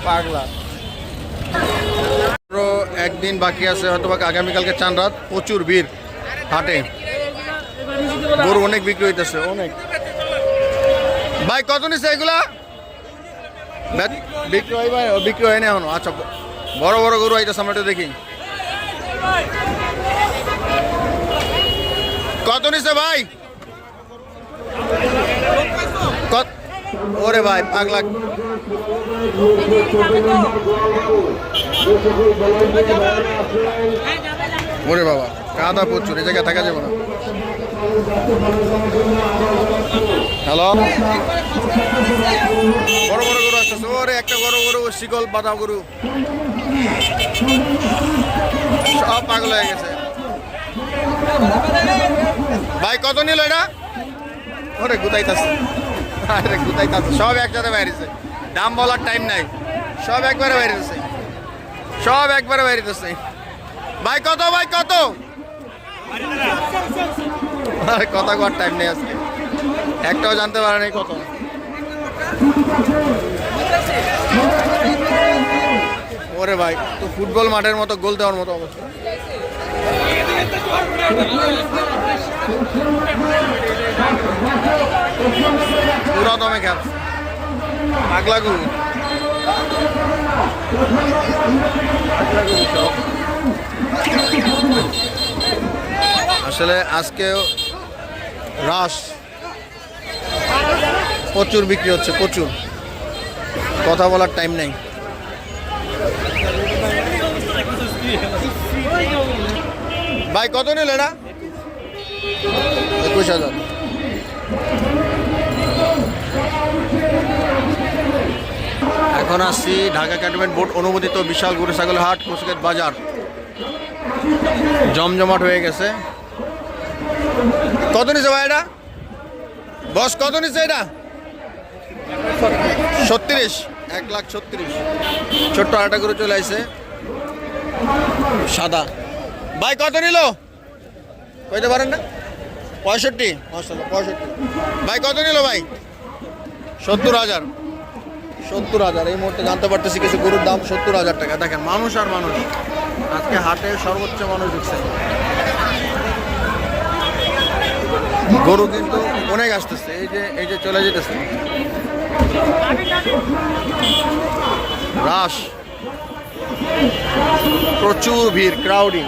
পাগলা। একদিন বাকি আছে, হয়তো আগামীকালকে চান রাত। প্রচুর ভিড় হাটে, গরু অনেক বিক্রি হইতেছে অনেক। ভাই কত নিচ্ছে এগুলা? বিক্রি হয় ভাই? বিক্রি হয় না এখনো? আচ্ছা, বড় বড় গরু আইতেছে, আমরা একটু দেখি কত নিচ্ছে ভাই। ওরে ভাই পাগলা, ওরে বাবা কাদা প্রচুর, এই জায়গায় থাকা যাবে না। হ্যালো, বড় বড় গরু আসতেছে। ওরে একটা বড় গরু, শিকল বাঁধা গরু, সব পাগল হয়ে গেছে। ভাই কত নিল এটা? ওরে গুতাইতাছে, আরে গুতাইতাছে, সব একসাথে বাইরেছে, দাম বলার টাইম নাই, সব একবারে বাইরেছে, সব একবারে বাইরেছে। ভাই কত? ভাই কত? আরে কথা কর টাইম নেই আজকে, একটাও জানতে পারে নাই কত। ওরে ভাই, তো ফুটবল মাঠের মতো গোল দেওয়ার মতো অবস্থা। পুরা দমে খেল, পাগলা গরু। আসলে আজকেও রাস প্রচুর বিক্রি হচ্ছে, প্রচুর, কথা বলার টাইম নেই। ভাই কত নিল এটা? 21,000। এখন আসছি ঢাকা ক্যান্টনমেন্ট বোর্ড অনুমোদিত বিশাল গরু ছাগলের হাট, কুচকেত বাজার। জমজমাট হয়ে গেছে। কত নিচ্ছে ভাই এটা? বস কত নিচ্ছে এটা? 36, 1,36,000। ছোট্ট আটা গরু চলে আসছে, সাদা। ভাই কত নিল কইতে পারেন না? 65, 65। ভাই কত নিল ভাই? 70,000। 70,000 এই মুহূর্তে জানতে পারতেছি কিছু গরুর দাম 70,000 টাকা। দেখেন মানুষ আর মানুষ, আজকে হাটে সর্বোচ্চ মানুষ ঢুকছে। গরু কিন্তু অনেক আসতেছে, এই যে চলে যেতেছে রাস, প্রচুর ভিড়, ক্রাউডিং,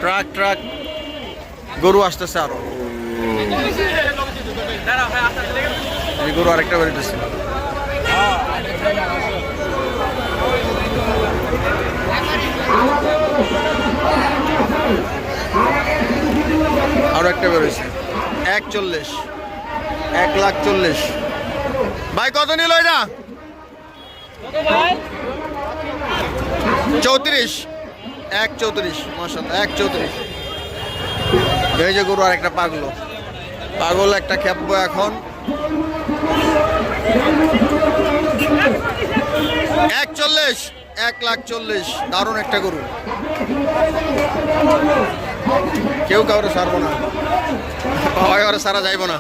ট্রাক গরু আসতেছে। আরো এই গরু আরেকটা বেরোতেছে। আরো একটা বেরোছে 1,40,000, 1,40,000। ভাই কত নিল এটা? 34, 1,34,000। মাশাআল্লাহ, 1,34,000। এই যে গরু আর একটা পাগল একটা খেপবো এখন। 1,40,000, 1,40,000। দারুণ একটা গরু, কেউ কাউরে ছাড়বো না, সবাই ওরা সারা যাইব না,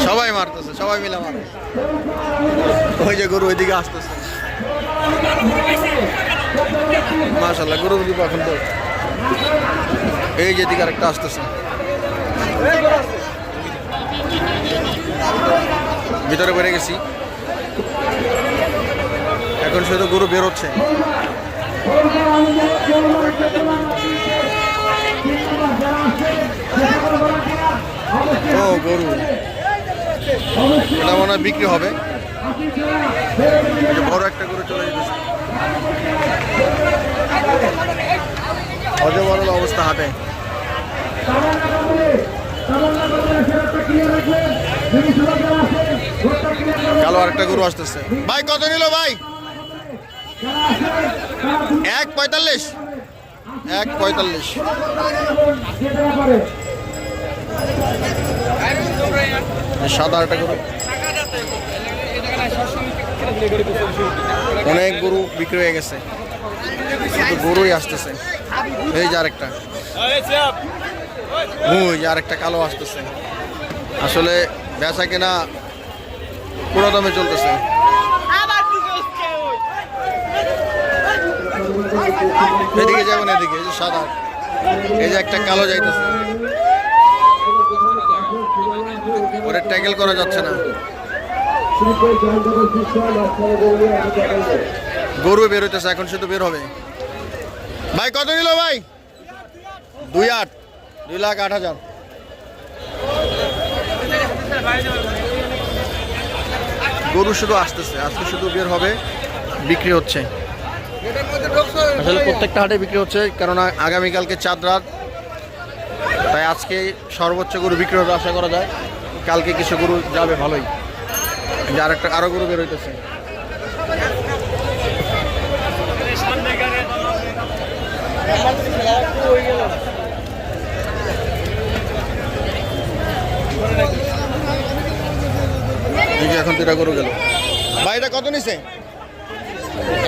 সবাই মারতেছে, সবাই মিলে মারে। ওই যে গরু ওইদিকে আসতেছে, মাশাআল্লাহ গরু দিব এখন তো। এই যে দিকে আরেকটা আসতেছে, ভিতরে বেড়ে গেছি, এখন শুধু গরু বেরোচ্ছে। ও গরু এটা মনে হয় বিক্রি হবে, বড় একটা গরু চলে যেতেছে। অজবরল অবস্থা হাটে। কালো আরেকটা গরু আসতেছে। ভাই কত নিল ভাই? 1,45, 1,45। সাদা একটা গরু, অনেক গরু বিক্রি হয়ে গেছে, গরুই আসতেছে। এই যে আরেকটা, ওই যে আরেকটা কালো আসতেছে। আসলে বেচা কেনা পুরো দামে চলতেছে। এদিকে যাবেন, এদিকে এই যে সাদা, এই যে একটা কালো যাইতেছে, ওরে ট্যাকেল করা যাচ্ছে না। গরু বের হইতেছে এখন, শুধু বের হবে। ভাই কত নিল ভাই? 2.8, 2,08,000। গরু শুধু আসতেছে, আজকে শুধু বের হবে, বিক্রি হচ্ছে। আসলে প্রত্যেকটা হাটে বিক্রি হচ্ছে, কেননা আগামীকালকে চাঁদ রাত, তাই আজকে সর্বোচ্চ গরু বিক্রি হবে আশা করা যায়। কালকে কিছু গরু যাবে ভালোই, যে আরো গরু বের হইতেছে। এখন 2টা গরু গেল। ভাই এটা কত নিছে?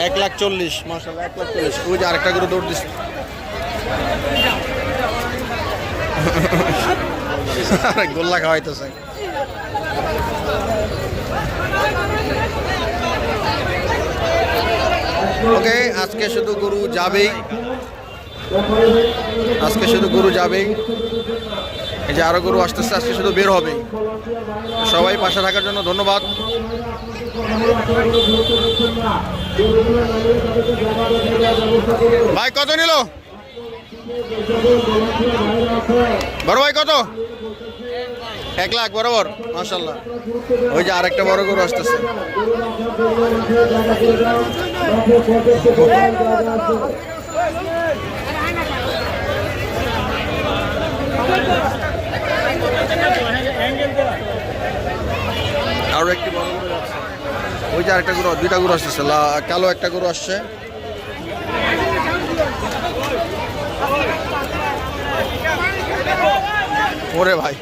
1,40,000। মাশাআল্লাহ 1,40,000। ওই যে আরেকটা গরু দৌড় দিচ্ছে। গোল্লা খাওয়াইতেছে। ওকে, আজকে শুধু গরু যাবেই, আজকে শুধু গরু যাবেই। এই যে আরো গরু আসতেছে, আজকে শুধু বের হবেই। সবাই পাশে থাকার জন্য ধন্যবাদ। ভাই কত নিল? বড় ভাই কত? 1 লাখ বরাবর। মাশাআল্লাহ। ওই যে আরেকটা বড় গরু আসতেছে। আরো একটি বড় গরু আসছে। ওই যে আরেকটা গরু, 2টা গরু আসতেছে। কালো একটা গরু আসছে। ওরে ভাই,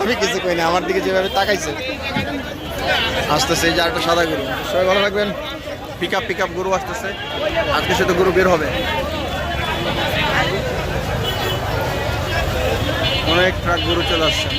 আমি কিছু কই না, আমার দিকে যেভাবে তাকাইছে। আসতেছে এই যে আরেকটা সাদা গরু। সবাই ভালো থাকবেন। পিক আপ গরু আসতেছে, আজকে শুধু গরু বের হবে। অনেক ট্রাক গরু চলে আসছে।